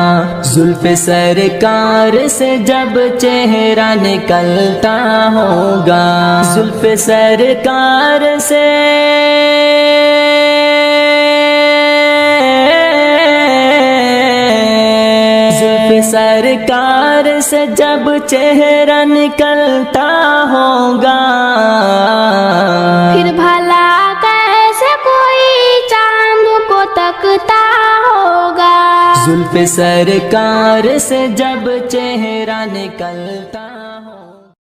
जुल्फ सरकार से जब चेहरा निकलता होगा, जुल्फ सरकार से जुल्फ सरकार से जब चेहरा निकलता होगा, फिर भला कैसे कोई चांद को तकता होगा। जुल्फ सरकार से जब चेहरा निकलता